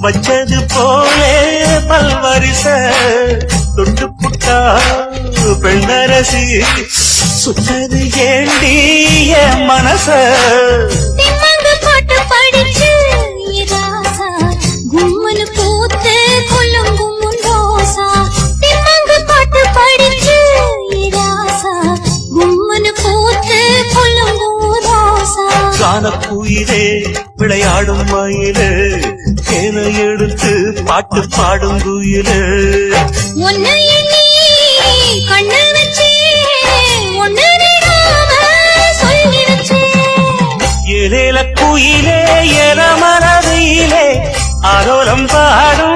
வச்சது போலே பல்வரிச தொட்டு புட்டா பெண்ணரசி சுத்தது ஏண்டி என் மனச திம்மங்கு பாட்டு படிச்சு ராசா கும்மனு பூத்து குலுங்கும் ரோசா திம்மங்கு பாட்டு படிச்சு ராசா கும்மனு பூத்து குலுங்கும் ரோசா கானக்குயிலே விளையாடும் மயிலே தேனை எடுத்து பாட்டு பாடும் குயிலே ஒன்னு எண்ணி கண்ணு வச்சு ஒன்னு சொல்லி வச்சு ஏலேல குயிலே என மனதிலே ஆரோலம் பாடும்